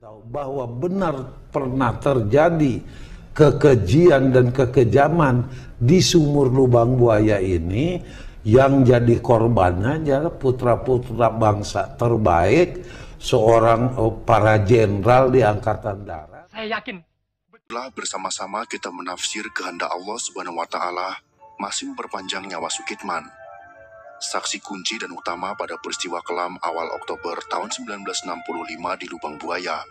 Bahwa benar pernah terjadi kekejian dan kekejaman di sumur lubang buaya ini, yang jadi korbannya adalah putra-putra bangsa terbaik, seorang para jenderal di Angkatan Darat. Saya yakin. Telah bersama-sama kita menafsir kehendak Allah Subhanahu wa Ta'ala masih memperpanjang nyawa Sukitman, saksi kunci dan utama pada peristiwa kelam awal Oktober tahun 1965 di Lubang Buaya.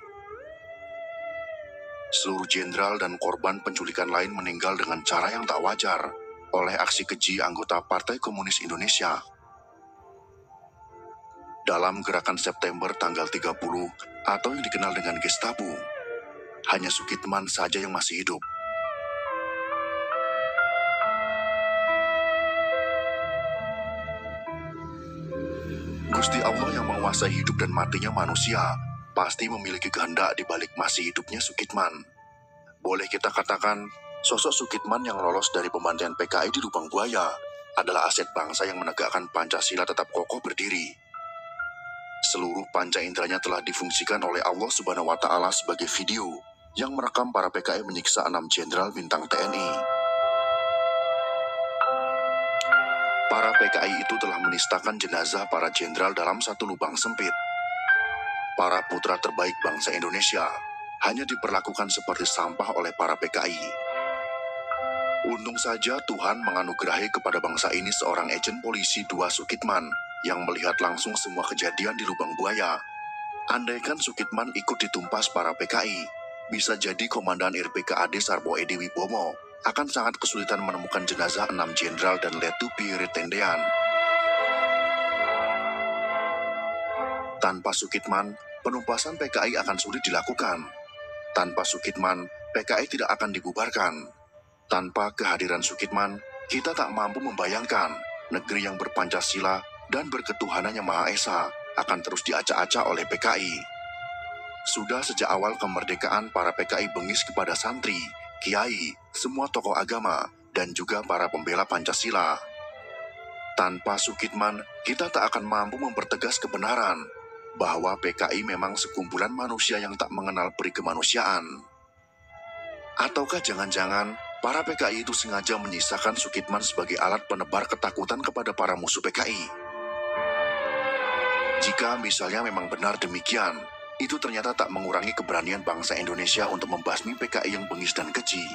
Seluruh jenderal dan korban penculikan lain meninggal dengan cara yang tak wajar oleh aksi keji anggota Partai Komunis Indonesia. Dalam gerakan September tanggal 30 atau yang dikenal dengan Gestapo, hanya Sukitman saja yang masih hidup. Gusti Allah yang menguasai hidup dan matinya manusia pasti memiliki kehendak di balik masih hidupnya Sukitman. Boleh kita katakan, sosok Sukitman yang lolos dari pembantaian PKI di Lubang Buaya adalah aset bangsa yang menegakkan Pancasila tetap kokoh berdiri. Seluruh panca inderanya telah difungsikan oleh Allah Subhanahu wa Ta'ala sebagai video yang merekam para PKI menyiksa 6 jenderal bintang TNI. Para PKI itu telah menistakan jenazah para jenderal dalam satu lubang sempit. Para putra terbaik bangsa Indonesia hanya diperlakukan seperti sampah oleh para PKI. Untung saja Tuhan menganugerahi kepada bangsa ini seorang agen polisi 2 Sukitman yang melihat langsung semua kejadian di Lubang Buaya. Andaikan Sukitman ikut ditumpas para PKI, bisa jadi Komandan RPKAD Sarbo Edi Wibowo akan sangat kesulitan menemukan jenazah 6 jenderal dan Letu Pierre Tendean. Tanpa Sukitman, penumpasan PKI akan sulit dilakukan. Tanpa Sukitman, PKI tidak akan dibubarkan. Tanpa kehadiran Sukitman, kita tak mampu membayangkan negeri yang berpancasila dan berketuhanan yang Maha Esa akan terus diacak-acak oleh PKI. Sudah sejak awal kemerdekaan, para PKI bengis kepada santri, kiai, semua tokoh agama, dan juga para pembela Pancasila. Tanpa Sukitman, kita tak akan mampu mempertegas kebenaran bahwa PKI memang sekumpulan manusia yang tak mengenal peri kemanusiaan. Ataukah jangan-jangan para PKI itu sengaja menyisakan Sukitman sebagai alat penebar ketakutan kepada para musuh PKI? Jika misalnya memang benar demikian, itu ternyata tak mengurangi keberanian bangsa Indonesia untuk membasmi PKI yang bengis dan keji.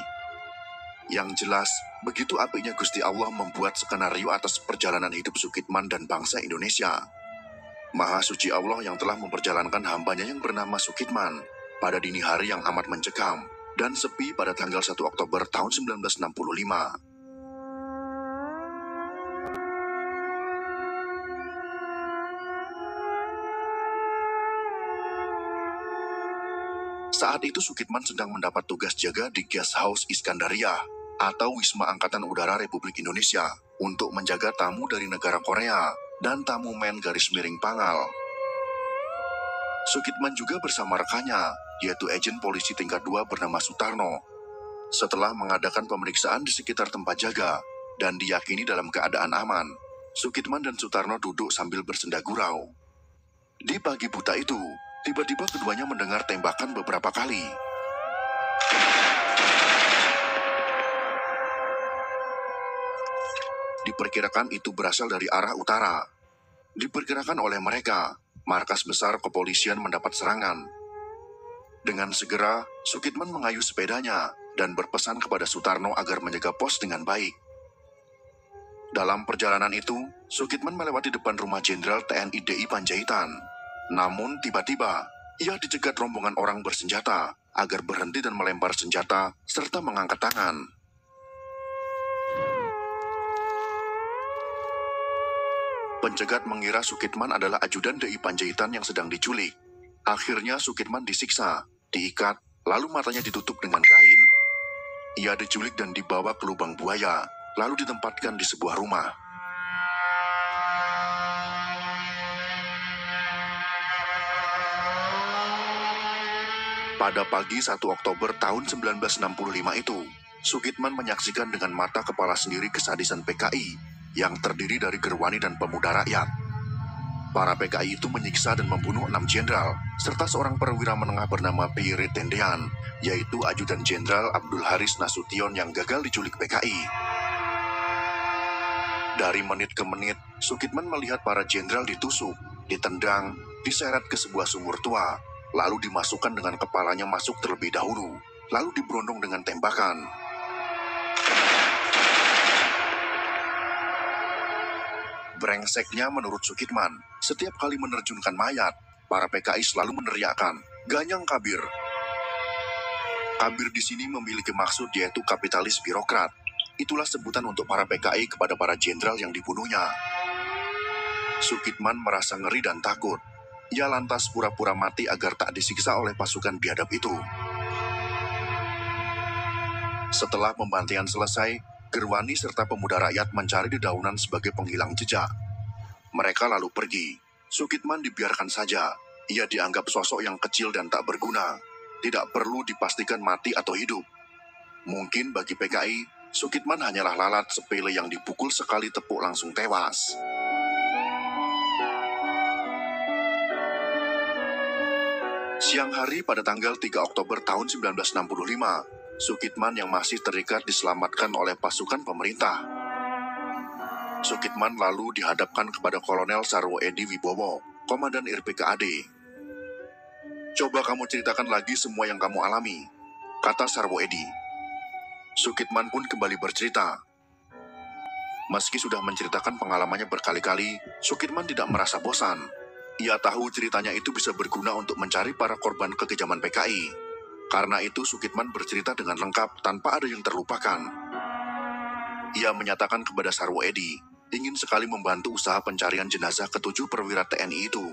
Yang jelas, begitu apiknya Gusti Allah membuat skenario atas perjalanan hidup Sukitman dan bangsa Indonesia. Maha suci Allah yang telah memperjalankan hambanya yang bernama Sukitman pada dini hari yang amat mencekam dan sepi pada tanggal 1 Oktober tahun 1965. Saat itu Sukitman sedang mendapat tugas jaga di Guest House Iskandaria atau Wisma Angkatan Udara Republik Indonesia untuk menjaga tamu dari negara Korea dan tamu men garis miring Pangal. Sukitman juga bersama rekannya, yaitu agen polisi tingkat 2 bernama Sutarno. Setelah mengadakan pemeriksaan di sekitar tempat jaga dan diyakini dalam keadaan aman, Sukitman dan Sutarno duduk sambil bersenda gurau. Di pagi buta itu, tiba-tiba keduanya mendengar tembakan beberapa kali. Diperkirakan itu berasal dari arah utara. Diperkirakan oleh mereka, markas besar kepolisian mendapat serangan. Dengan segera, Sukitman mengayuh sepedanya dan berpesan kepada Sutarno agar menjaga pos dengan baik. Dalam perjalanan itu, Sukitman melewati depan rumah Jenderal TNI DI Panjaitan. Namun tiba-tiba, ia dicegat rombongan orang bersenjata agar berhenti dan melempar senjata serta mengangkat tangan. Pencegat mengira Sukitman adalah ajudan DI Panjaitan yang sedang diculik. Akhirnya Sukitman disiksa, diikat, lalu matanya ditutup dengan kain. Ia diculik dan dibawa ke Lubang Buaya, lalu ditempatkan di sebuah rumah. Pada pagi 1 Oktober tahun 1965 itu, Sukitman menyaksikan dengan mata kepala sendiri kesadisan PKI yang terdiri dari gerwani dan pemuda rakyat. Para PKI itu menyiksa dan membunuh 6 jenderal, serta seorang perwira menengah bernama Pierre Tendean, yaitu Ajudan Jenderal Abdul Haris Nasution yang gagal diculik PKI. Dari menit ke menit, Sukitman melihat para jenderal ditusuk, ditendang, diseret ke sebuah sumur tua, lalu dimasukkan dengan kepalanya masuk terlebih dahulu, lalu diberondong dengan tembakan. Brengseknya menurut Sukitman, setiap kali menerjunkan mayat, para PKI selalu meneriakkan, "Ganyang Kabir." Kabir di sini memiliki maksud yaitu kapitalis birokrat. Itulah sebutan untuk para PKI kepada para jenderal yang dibunuhnya. Sukitman merasa ngeri dan takut. Ia lantas pura-pura mati agar tak disiksa oleh pasukan biadab itu. Setelah pembantaian selesai, Gerwani serta pemuda rakyat mencari dedaunan sebagai penghilang jejak. Mereka lalu pergi. Sukitman dibiarkan saja. Ia dianggap sosok yang kecil dan tak berguna. Tidak perlu dipastikan mati atau hidup. Mungkin bagi PKI, Sukitman hanyalah lalat sepele yang dipukul sekali tepuk langsung tewas. Siang hari pada tanggal 3 Oktober tahun 1965, Sukitman yang masih terikat diselamatkan oleh pasukan pemerintah. Sukitman lalu dihadapkan kepada Kolonel Sarwo Edi Wibowo, Komandan IRPKAD. "Coba kamu ceritakan lagi semua yang kamu alami," kata Sarwo Edi. Sukitman pun kembali bercerita. Meski sudah menceritakan pengalamannya berkali-kali, Sukitman tidak merasa bosan. Ia tahu ceritanya itu bisa berguna untuk mencari para korban kekejaman PKI. Karena itu Sukitman bercerita dengan lengkap tanpa ada yang terlupakan. Ia menyatakan kepada Sarwo Edi, ingin sekali membantu usaha pencarian jenazah ke-7 perwira TNI itu.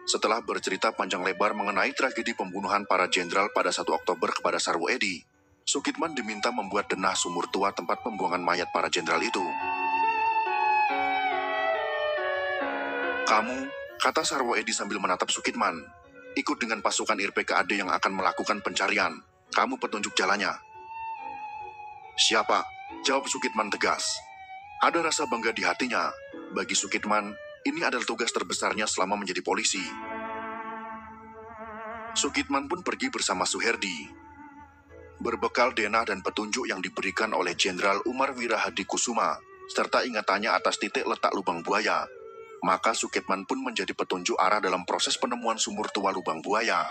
Setelah bercerita panjang lebar mengenai tragedi pembunuhan para jenderal pada 1 Oktober kepada Sarwo Edi, Sukitman diminta membuat denah sumur tua tempat pembuangan mayat para jenderal itu. "Kamu," kata Sarwo Edi sambil menatap Sukitman, "ikut dengan pasukan IRPKAD yang akan melakukan pencarian. Kamu petunjuk jalannya." "Siapa?" jawab Sukitman tegas. Ada rasa bangga di hatinya. Bagi Sukitman, ini adalah tugas terbesarnya selama menjadi polisi. Sukitman pun pergi bersama Suherdi. Berbekal denah dan petunjuk yang diberikan oleh Jenderal Umar Wirahadi Kusuma, serta ingatannya atas titik letak lubang buaya, maka Sukitman pun menjadi petunjuk arah dalam proses penemuan sumur tua lubang buaya.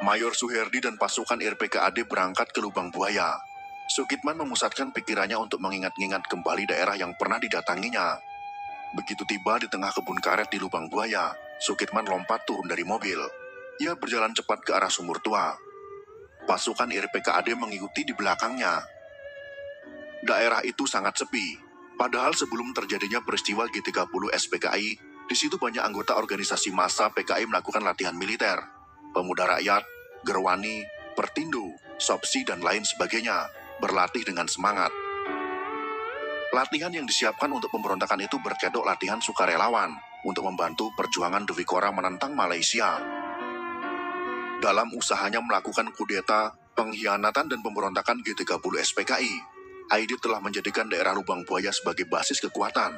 Mayor Suherdi dan pasukan IRPKAD berangkat ke lubang buaya. Sukitman memusatkan pikirannya untuk mengingat-ingat kembali daerah yang pernah didatanginya. Begitu tiba di tengah kebun karet di lubang buaya, Sukitman lompat turun dari mobil. Ia berjalan cepat ke arah sumur tua. Pasukan IRPKAD mengikuti di belakangnya. Daerah itu sangat sepi. Padahal sebelum terjadinya peristiwa G30 SPKI, di situ banyak anggota organisasi massa PKI melakukan latihan militer. Pemuda rakyat, Gerwani, Pertindo, Sopsi, dan lain sebagainya berlatih dengan semangat. Latihan yang disiapkan untuk pemberontakan itu berkedok latihan sukarelawan untuk membantu perjuangan Dewi Kora menentang Malaysia. Dalam usahanya melakukan kudeta, pengkhianatan, dan pemberontakan G30 SPKI, Aidit telah menjadikan daerah Lubang Buaya sebagai basis kekuatan.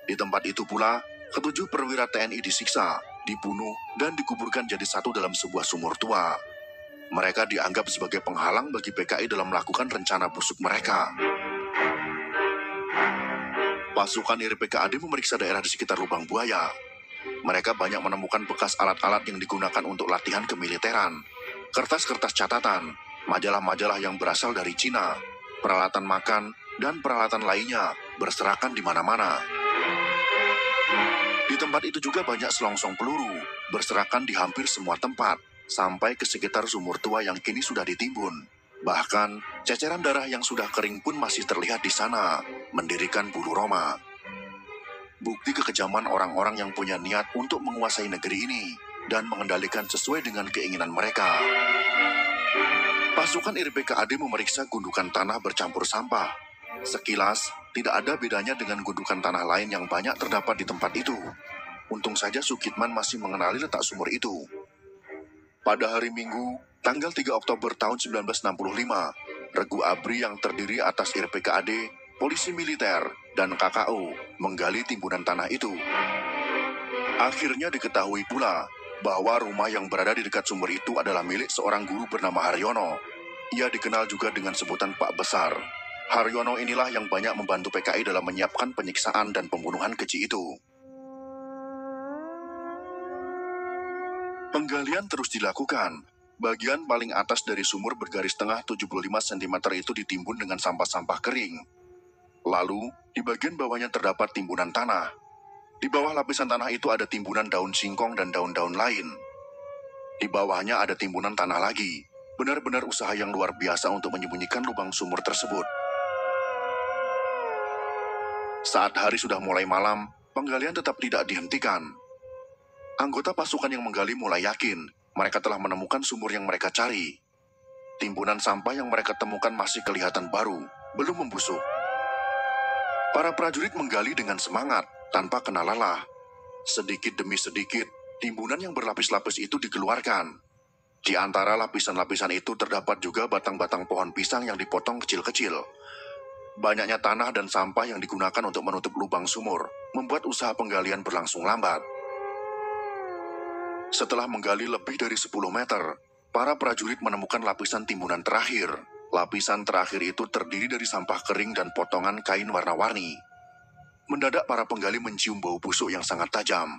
Di tempat itu pula, ke-7 perwira TNI disiksa, dibunuh, dan dikuburkan jadi satu dalam sebuah sumur tua. Mereka dianggap sebagai penghalang bagi PKI dalam melakukan rencana busuk mereka. Pasukan IRPKAD memeriksa daerah di sekitar Lubang Buaya. Mereka banyak menemukan bekas alat-alat yang digunakan untuk latihan kemiliteran, kertas-kertas catatan, majalah-majalah yang berasal dari Cina, peralatan makan, dan peralatan lainnya berserakan di mana-mana. Di tempat itu juga banyak selongsong peluru, berserakan di hampir semua tempat, sampai ke sekitar sumur tua yang kini sudah ditimbun. Bahkan, ceceran darah yang sudah kering pun masih terlihat di sana, mendirikan bulu roma. Bukti kekejaman orang-orang yang punya niat untuk menguasai negeri ini dan mengendalikan sesuai dengan keinginan mereka. Pasukan IRPKAD memeriksa gundukan tanah bercampur sampah. Sekilas, tidak ada bedanya dengan gundukan tanah lain yang banyak terdapat di tempat itu. Untung saja Sukitman masih mengenali letak sumur itu. Pada hari Minggu, tanggal 3 Oktober tahun 1965, Regu ABRI yang terdiri atas IRPKAD, polisi militer, dan KKO menggali timbunan tanah itu. Akhirnya diketahui pula bahwa rumah yang berada di dekat sumur itu adalah milik seorang guru bernama Haryono. Ia dikenal juga dengan sebutan Pak Besar. Haryono inilah yang banyak membantu PKI dalam menyiapkan penyiksaan dan pembunuhan keji itu. Penggalian terus dilakukan. Bagian paling atas dari sumur bergaris tengah 75 cm itu ditimbun dengan sampah-sampah kering. Lalu, di bagian bawahnya terdapat timbunan tanah. Di bawah lapisan tanah itu ada timbunan daun singkong dan daun-daun lain. Di bawahnya ada timbunan tanah lagi. Benar-benar usaha yang luar biasa untuk menyembunyikan lubang sumur tersebut. Saat hari sudah mulai malam, penggalian tetap tidak dihentikan. Anggota pasukan yang menggali mulai yakin mereka telah menemukan sumur yang mereka cari. Timbunan sampah yang mereka temukan masih kelihatan baru, belum membusuk. Para prajurit menggali dengan semangat, tanpa kena lelah. Sedikit demi sedikit, timbunan yang berlapis-lapis itu dikeluarkan. Di antara lapisan-lapisan itu terdapat juga batang-batang pohon pisang yang dipotong kecil-kecil. Banyaknya tanah dan sampah yang digunakan untuk menutup lubang sumur, membuat usaha penggalian berlangsung lambat. Setelah menggali lebih dari 10 meter, para prajurit menemukan lapisan timbunan terakhir. Lapisan terakhir itu terdiri dari sampah kering dan potongan kain warna-warni. Mendadak para penggali mencium bau busuk yang sangat tajam.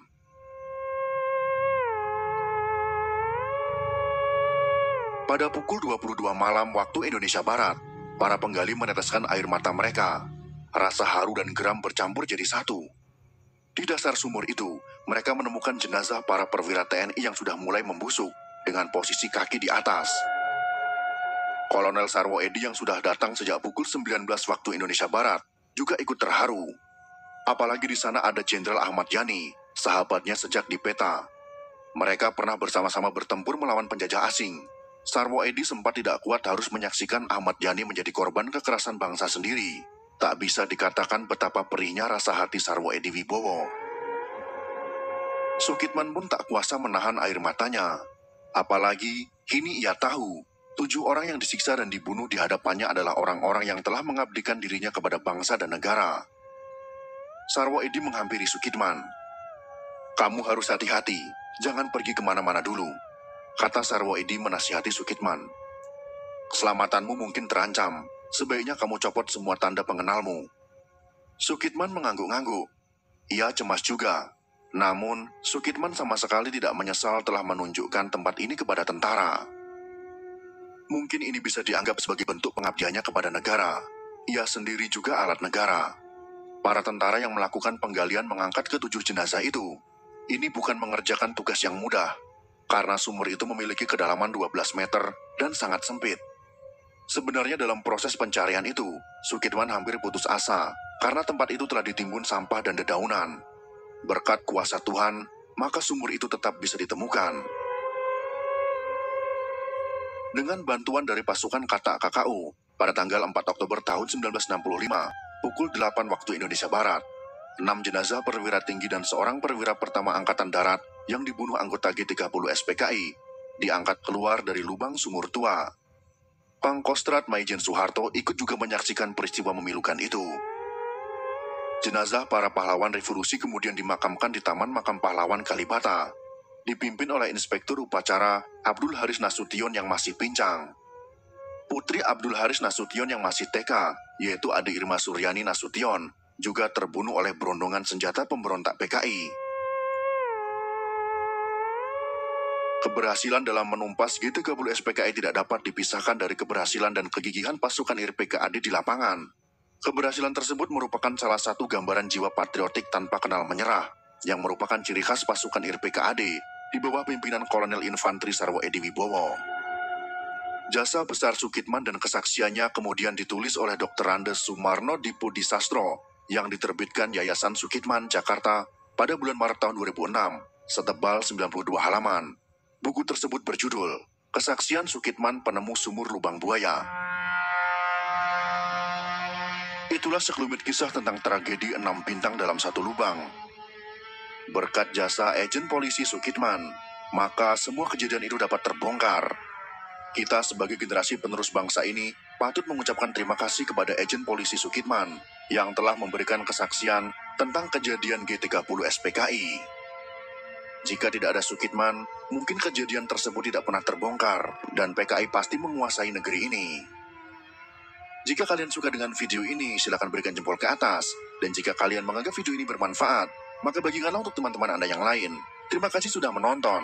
Pada pukul 22 malam waktu Indonesia Barat, para penggali meneteskan air mata mereka. Rasa haru dan geram bercampur jadi satu. Di dasar sumur itu, mereka menemukan jenazah para perwira TNI yang sudah mulai membusuk dengan posisi kaki di atas. Kolonel Sarwo Edi yang sudah datang sejak pukul 19 waktu Indonesia Barat juga ikut terharu. Apalagi di sana ada Jenderal Ahmad Yani, sahabatnya sejak di peta. Mereka pernah bersama-sama bertempur melawan penjajah asing. Sarwo Edi sempat tidak kuat harus menyaksikan Ahmad Yani menjadi korban kekerasan bangsa sendiri. Tak bisa dikatakan betapa perihnya rasa hati Sarwo Edi Wibowo. Sukitman pun tak kuasa menahan air matanya. Apalagi, kini ia tahu, 7 orang yang disiksa dan dibunuh di hadapannya adalah orang-orang yang telah mengabdikan dirinya kepada bangsa dan negara. Sarwo Edi menghampiri Sukitman. "Kamu harus hati-hati, jangan pergi kemana-mana dulu," kata Sarwo Edi menasihati Sukitman. "Keselamatanmu mungkin terancam. Sebaiknya kamu copot semua tanda pengenalmu." Sukitman mengangguk-angguk. Ia cemas juga. Namun, Sukitman sama sekali tidak menyesal telah menunjukkan tempat ini kepada tentara. Mungkin ini bisa dianggap sebagai bentuk pengabdiannya kepada negara. Ia sendiri juga alat negara. Para tentara yang melakukan penggalian mengangkat ke-7 jenazah itu. Ini bukan mengerjakan tugas yang mudah, karena sumur itu memiliki kedalaman 12 meter dan sangat sempit. Sebenarnya dalam proses pencarian itu, Sukitman hampir putus asa karena tempat itu telah ditimbun sampah dan dedaunan. Berkat kuasa Tuhan, maka sumur itu tetap bisa ditemukan. Dengan bantuan dari pasukan Kata KKO, pada tanggal 4 Oktober tahun 1965, pukul 8 waktu Indonesia Barat, 6 jenazah perwira tinggi dan seorang perwira pertama Angkatan Darat yang dibunuh anggota G30 SPKI diangkat keluar dari lubang sumur tua. Pangkostrat Maijen Soeharto ikut juga menyaksikan peristiwa memilukan itu. Jenazah para pahlawan revolusi kemudian dimakamkan di Taman Makam Pahlawan Kalibata, dipimpin oleh Inspektur Upacara Abdul Haris Nasution yang masih pincang. Putri Abdul Haris Nasution yang masih TK, yaitu Ade Irma Suryani Nasution, juga terbunuh oleh berondongan senjata pemberontak PKI. Keberhasilan dalam menumpas G30 SPKI tidak dapat dipisahkan dari keberhasilan dan kegigihan pasukan IRPKAD di lapangan. Keberhasilan tersebut merupakan salah satu gambaran jiwa patriotik tanpa kenal menyerah, yang merupakan ciri khas pasukan IRPKAD di bawah pimpinan Kolonel Infantri Sarwo Edi Wibowo. Jasa besar Sukitman dan kesaksiannya kemudian ditulis oleh Dr. Andes Sumarno Dipudisastro yang diterbitkan Yayasan Sukitman, Jakarta pada bulan Maret tahun 2006, setebal 92 halaman. Buku tersebut berjudul Kesaksian Sukitman Penemu Sumur Lubang Buaya. Itulah sekelumit kisah tentang tragedi 6 bintang dalam satu lubang. Berkat jasa agen polisi Sukitman, maka semua kejadian itu dapat terbongkar. Kita sebagai generasi penerus bangsa ini patut mengucapkan terima kasih kepada agen polisi Sukitman yang telah memberikan kesaksian tentang kejadian G30 SPKI. Jika tidak ada Sukitman, mungkin kejadian tersebut tidak pernah terbongkar dan PKI pasti menguasai negeri ini. Jika kalian suka dengan video ini, silakan berikan jempol ke atas. Dan jika kalian menganggap video ini bermanfaat, maka bagikanlah untuk teman-teman Anda yang lain. Terima kasih sudah menonton.